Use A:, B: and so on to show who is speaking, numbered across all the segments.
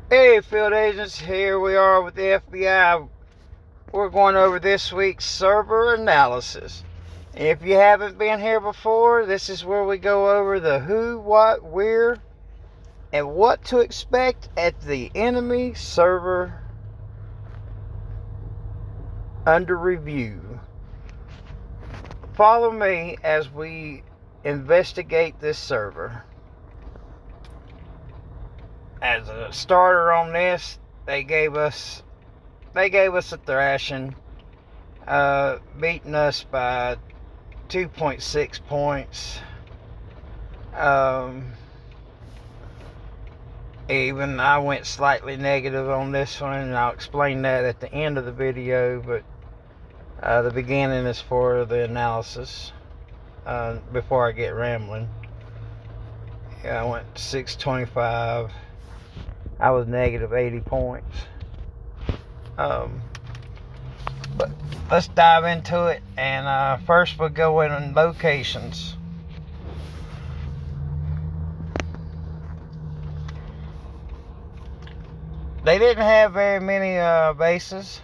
A: Hey, field agents, here we are with the FBI. We're going over this week's server analysis. If you haven't been here before, this is where we go over the who, what, where, and what to expect at the enemy server under review. Follow me as we investigate this server. As a starter on this, they gave us a thrashing, beating us by 2.6 points. Even I went slightly negative on this one, and I'll explain that at the end of the video, but the beginning is for the analysis before I get rambling. Yeah, I went 625. I was negative 80 points. But let's dive into it, and first we'll go in locations. They didn't have very many bases.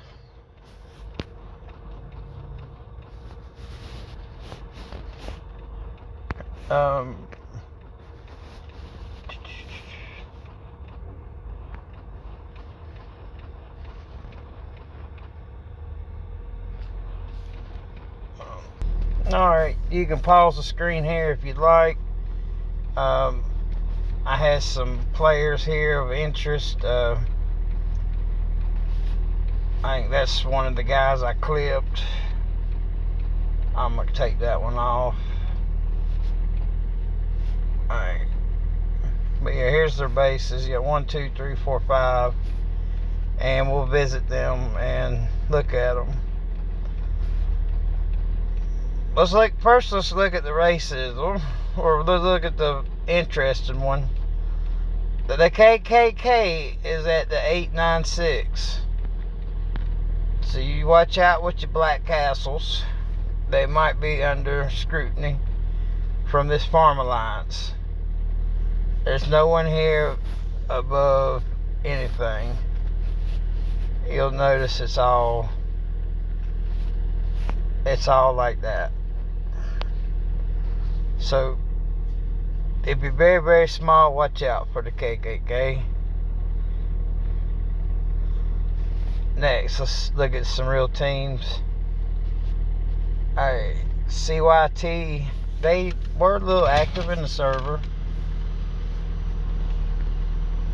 A: Alright, you can pause the screen here if you'd like. I had some players here of interest. I think that's one of the guys I clipped. I'm going to take that one off. Alright. But yeah, here's their bases. You got 1, 2, 3, 4, 5. And we'll visit them and look at them. Let's look at the races, or let's look at the interesting one. The KKK is at the 896. So you watch out with your black castles. They might be under scrutiny from this farm alliance. There's no one here above anything. You'll notice it's all like that. So if you're very, very small, watch out for the KKK. Next, let's look at some real teams. Alright, CYT, they were a little active in the server.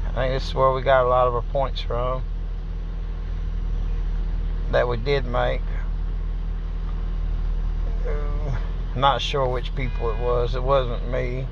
A: I think this is where we got a lot of our points from that we did make. Not sure which people it was. It wasn't me.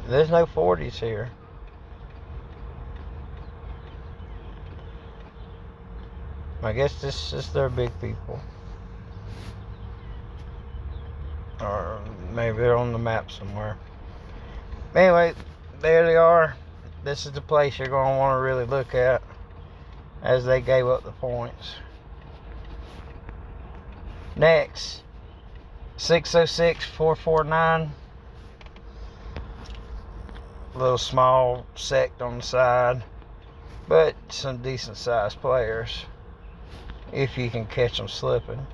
A: There's no 40s here. I guess this is their big people. Or maybe they're on the map somewhere. Anyway, there they are. This is the place you're going to want to really look at, as they gave up the points. Next, 606 449. Little small sect on the side, but some decent sized players if you can catch them slipping.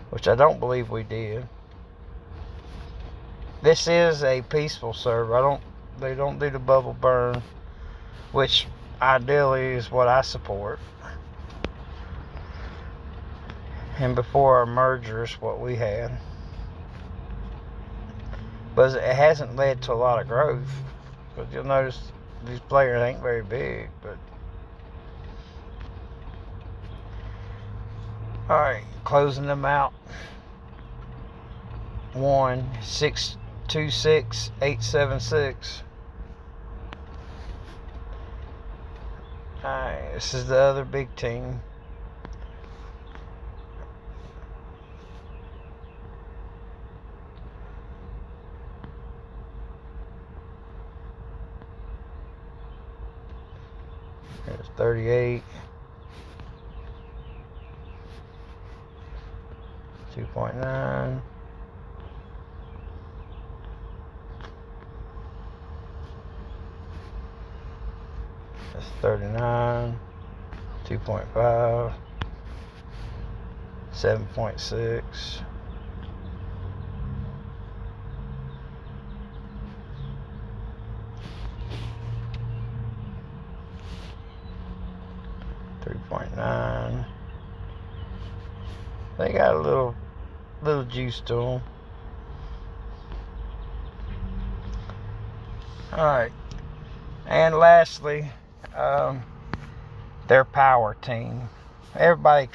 A: Which I don't believe we did. This is a peaceful server. They don't do the bubble burn, which ideally is what I support. And before our merger is what we had. But it hasn't led to a lot of growth. But you'll notice these players ain't very big. But alright, closing them out. 1626876. Alright, this is the other big team. There's 38. 2.9. That's 39. 2.5. 7.6. 3.9. They got a little juice to them. Alright. And lastly, their power team. Everybody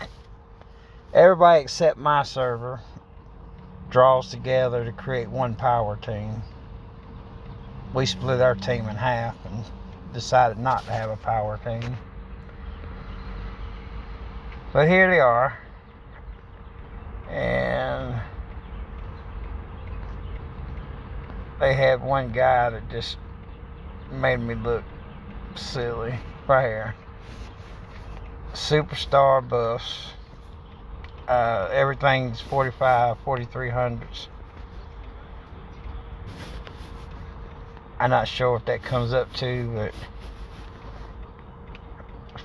A: except my server draws together to create one power team. We split our team in half and decided not to have a power team. But here they are. And they had one guy that just made me look silly right here. Superstar buffs. Everything's 4300s. I'm not sure what that comes up to, but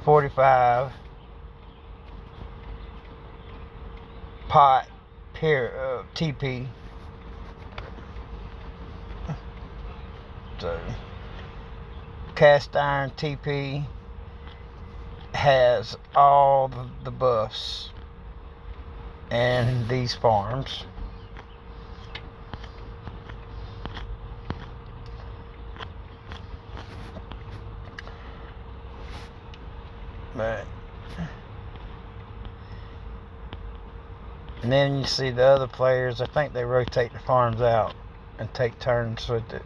A: 45 pot TP. So cast iron TP has all the buffs and these farms. But and then you see the other players, I think they rotate the farms out and take turns with it.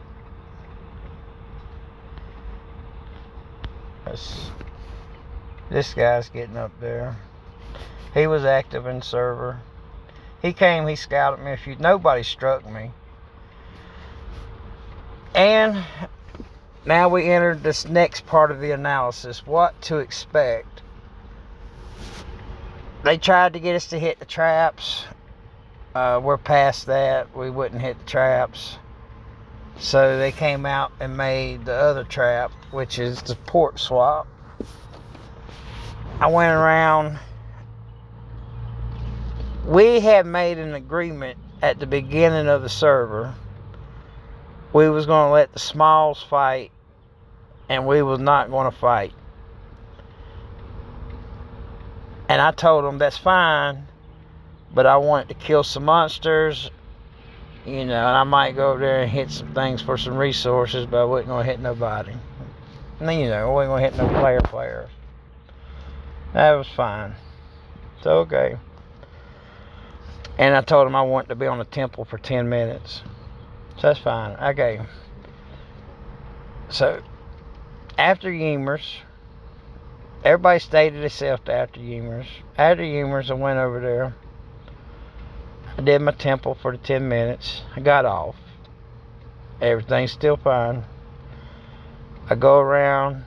A: This guy's getting up there. He was active in server. He came, he scouted me. Nobody struck me. And now we entered this next part of the analysis. What to expect. They tried to get us to hit the traps. We're past that. We wouldn't hit the traps. So they came out and made the other trap, which is the port swap. I went around. We had made an agreement at the beginning of the server. We was going to let the smalls fight, and we was not going to fight. And I told them that's fine, but I wanted to kill some monsters, and I might go over there and hit some things for some resources, but I wasn't going to hit nobody. And then, I wasn't going to hit no players. That was fine. It's okay. And I told them I wanted to be on the temple for 10 minutes. So that's fine. Okay. So, after Ymers, everybody stayed to themselves after Ymers. After Ymers, I went over there. I did my temple for the 10 minutes. I got off. Everything's still fine. I go around.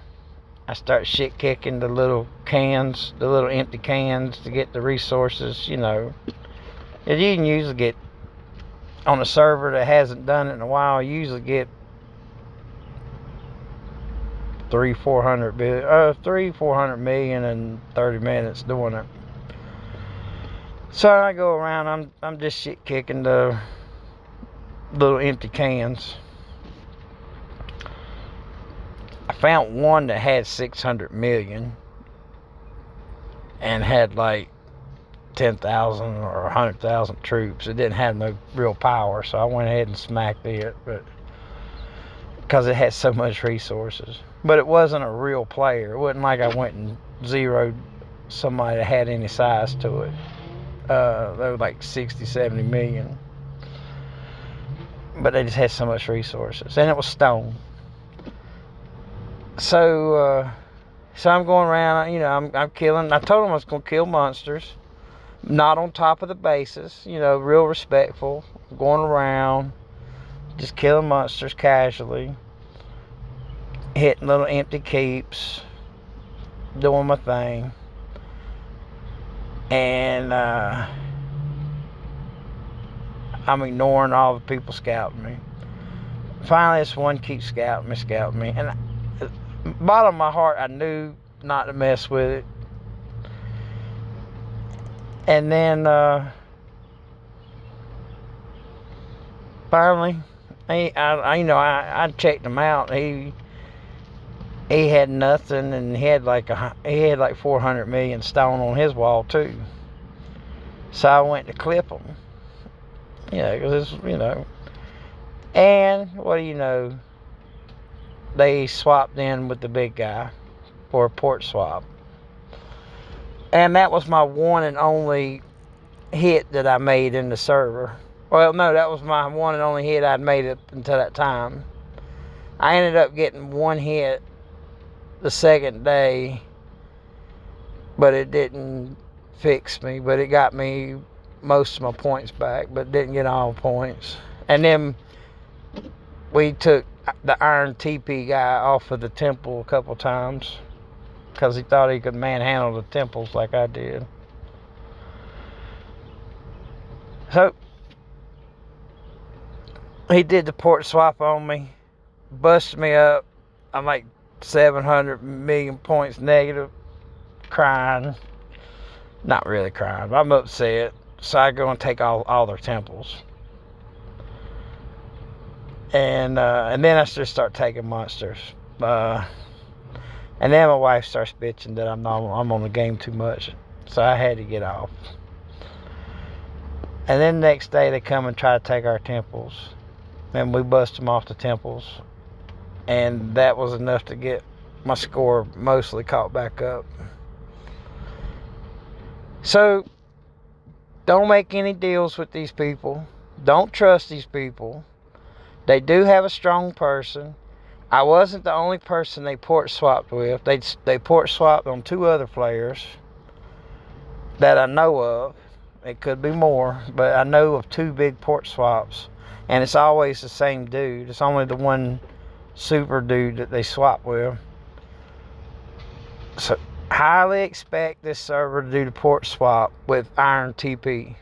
A: I start shit kicking the little cans, the little empty cans to get the resources, You can usually get, on a server that hasn't done it in a while, you usually get 300-400 million in 30 minutes doing it. So I go around, I'm just shit kicking the little empty cans. I found one that had 600 million and had like 10,000 or 100,000 troops. It didn't have no real power, so I went ahead and smacked it, but because it had so much resources. But it wasn't a real player. It wasn't like I went and zeroed somebody that had any size to it. They were like 60, 70 million. but they just had so much resources, and it was stone. So I'm going around, I'm killing. I told them I was going to kill monsters, not on top of the bases, real respectful, going around, just killing monsters casually, hitting little empty keeps, doing my thing. And I'm ignoring all the people scouting me. Finally, this one keeps scouting me. And bottom of my heart, I knew not to mess with it. And then finally, I checked him out. He had nothing, and he had like 400 million stone on his wall too. So I went to clip him. Because it's, and what do you know? They swapped in with the big guy for a port swap. And that was my one and only hit that I made in the server. Well, no, that was my one and only hit I'd made up until that time. I ended up getting one hit the second day, but it didn't fix me. But it got me most of my points back, but didn't get all points. And then we took the iron TP guy off of the temple a couple times because he thought he could manhandle the temples like I did. So he did the port swap on me, busted me up. I'm like 700 million points negative, crying. Not really crying, but I'm upset. So I go and take all their temples. And then I just start taking monsters. And then my wife starts bitching that I'm on the game too much. So I had to get off. And then the next day they come and try to take our temples. And we bust them off the temples. And that was enough to get my score mostly caught back up. So don't make any deals with these people. Don't trust these people. They do have a strong person. I wasn't the only person they port swapped with. They port swapped on 2 other players that I know of. It could be more, but I know of 2 big port swaps. And it's always the same dude. It's only the one super dude that they swap with. So highly expect this server to do the port swap with iron TP.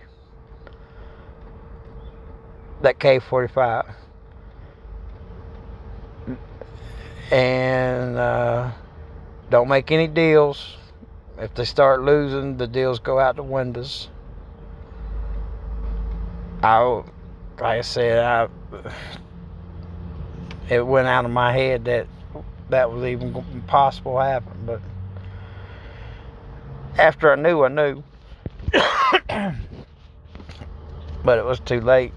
A: That K45. And don't make any deals. If they start losing, the deals go out the windows. Like I said, it went out of my head that was even possible to happen. But after I knew. But it was too late.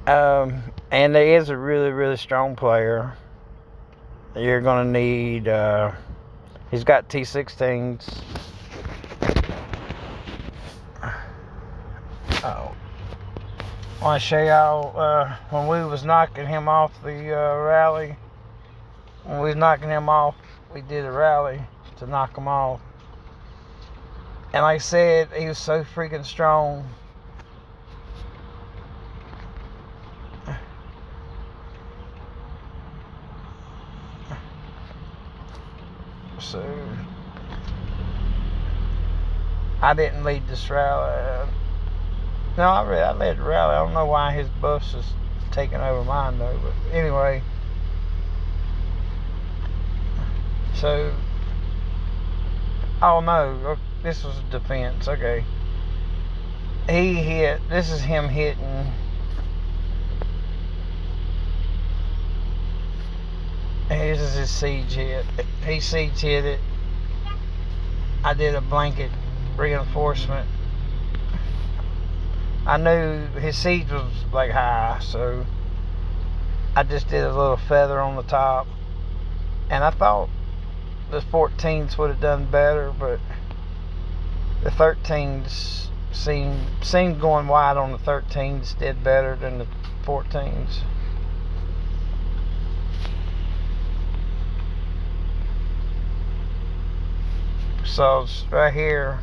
A: And there is a really, really strong player. You're going to need... he's got T16s. Oh. I want to show y'all when we was knocking him off the rally. When we was knocking him off, we did a rally to knock him off. And like I said, he was so freaking strong. So I didn't lead this rally. No, I led the rally. I don't know why his buffs is taking over mine though. But anyway, so oh no, this was a defense. Okay, he hit. This is him hitting. This is his siege hit. He siege hit it. I did a blanket reinforcement. I knew his siege was like high, so I just did a little feather on the top. And I thought the 14s would have done better, but the 13s Seemed going wide on the 13s did better than the 14s. So right here,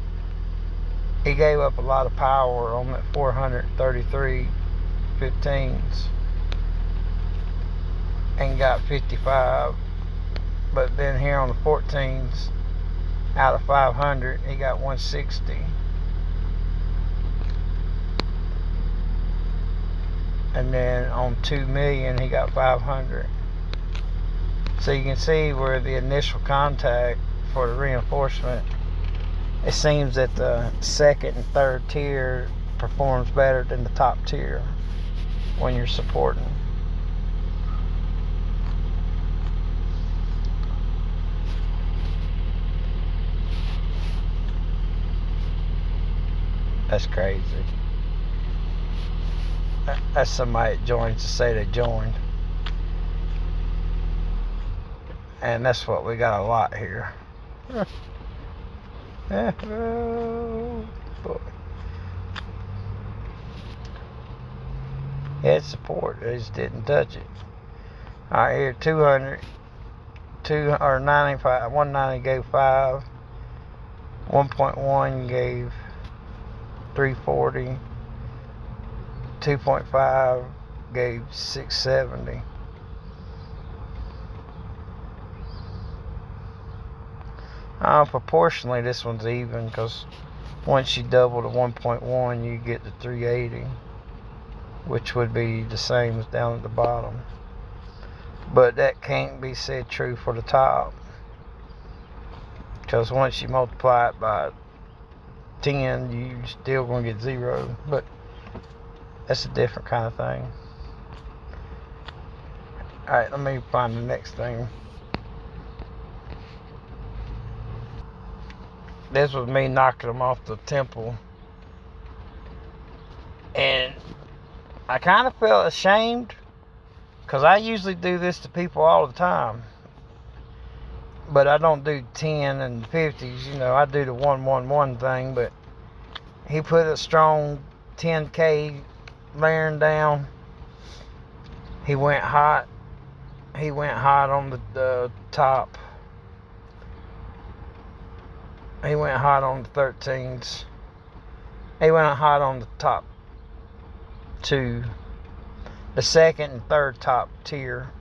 A: he gave up a lot of power on that 433 15s and got 55. But then here on the 14s, out of 500, he got 160. And then on 2 million, he got 500. So you can see where the initial contact for the reinforcement, it seems that the second and third tier performs better than the top tier when you're supporting. That's crazy. That's somebody that joins to say they joined. And that's what we got a lot here. Oh, boy. Had support, they just didn't touch it. Alright, here 200, 95, 190 gave 5, 1.1 gave 340, 2.5 gave 670. Proportionally, this one's even, because once you double to 1.1, you get to 380, which would be the same as down at the bottom. But that can't be said true for the top, because once you multiply it by 10, you're still going to get 0. But that's a different kind of thing. Alright, let me find the next thing. This was me knocking them off the temple. And I kind of felt ashamed, because I usually do this to people all the time. But I don't do 10 and 50s, you know, I do the 111 thing. But he put a strong 10K layering down. He went hot. He went hot on the top. He went hot on the 13s. He went hot on the top 2. The second and third top tier,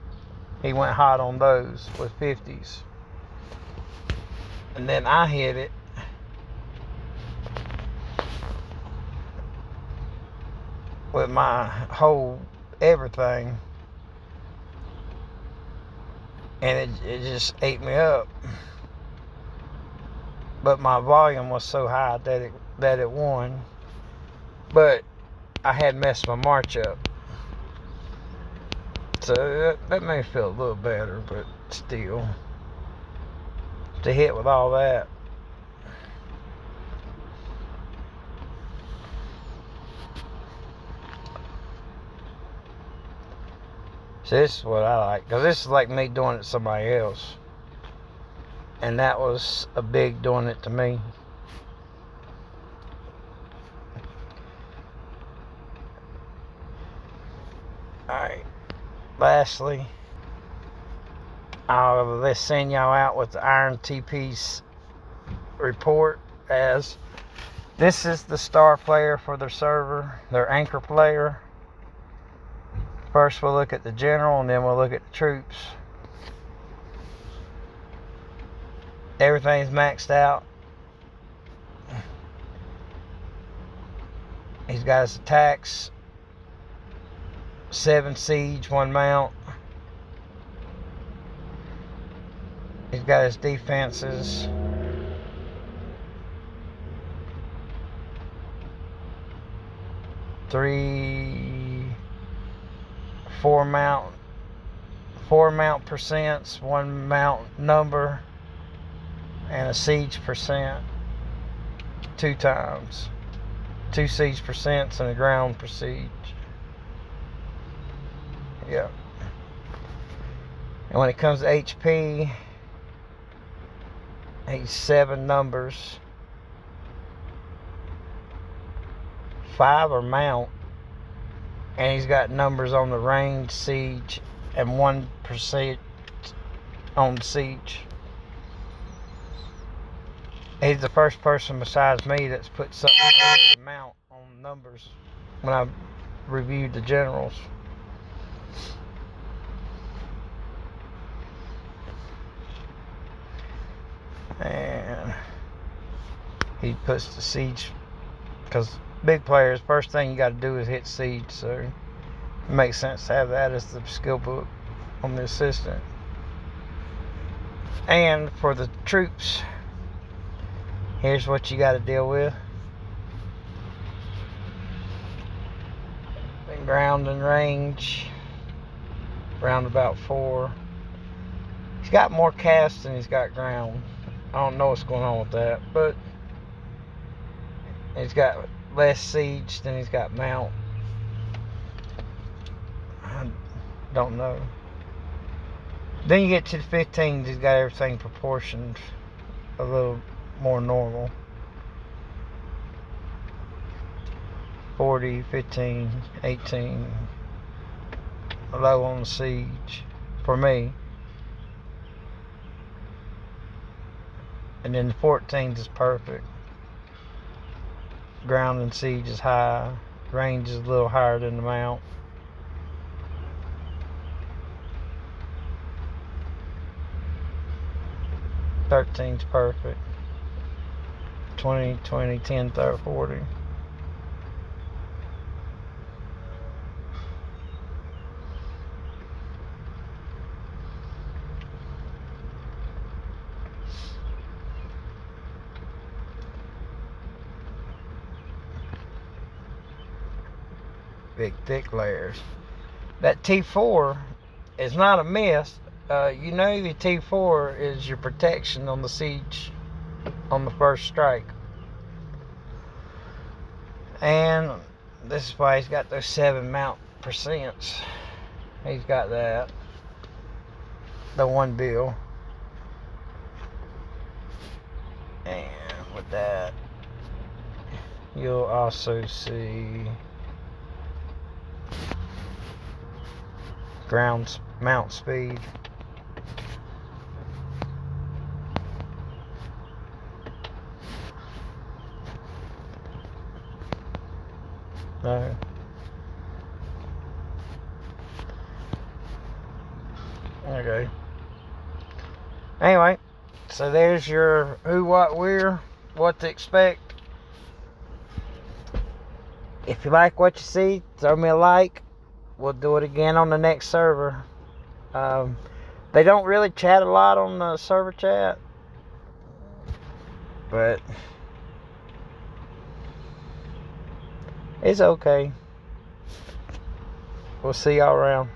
A: he went hot on those with 50s. And then I hit it. With my whole everything. And it just ate me up. But my volume was so high that it won. But I had messed my march up. So that made me feel a little better, but still. To hit with all that. So this is what I like. Because this is like me doing it to somebody else. And that was a big doing it to me. Alright. Lastly, let's send y'all out with the Iron TP's report, as this is the star player for their server, their anchor player. First we'll look at the general, and then we'll look at the troops. Everything's maxed out. He's got his attacks, 7 siege, 1 mount. He's got his defenses. Four mount percents, 1 mount number, and a siege percent 2 times. 2 siege percents and a ground per siege. Yeah. And when it comes to HP, he's 7 numbers. 5 are mount, and he's got numbers on the range, siege, and 1% on siege. He's the first person besides me that's put something other than mount on numbers when I reviewed the generals. And he puts the siege, because big players, first thing you got to do is hit siege, so it makes sense to have that as the skill book on the assistant. And for the troops, here's what you got to deal with. Ground and range, round about 4. He's got more cast than he's got ground. I don't know what's going on with that, but he's got less siege than he's got mount. I don't know. Then you get to the 15s, he's got everything proportioned a little more normal. 40, 15, 18, low on the siege for me. And then the 14s is perfect. Ground and siege is high. Range is a little higher than the mount. Thirteen's perfect. 20, 20, 10, 30, 40. Big thick layers. That T4 is not a miss. You know the T4 is your protection on the siege on the first strike. And this is why he's got those 7 mount percents. He's got that. The 1 bill. And with that, you'll also see ground mount speed. No. Okay. Anyway, so there's your who, what, where, what to expect. If you like what you see, throw me a like. We'll do it again on the next server. They don't really chat a lot on the server chat, but it's okay. We'll see y'all around.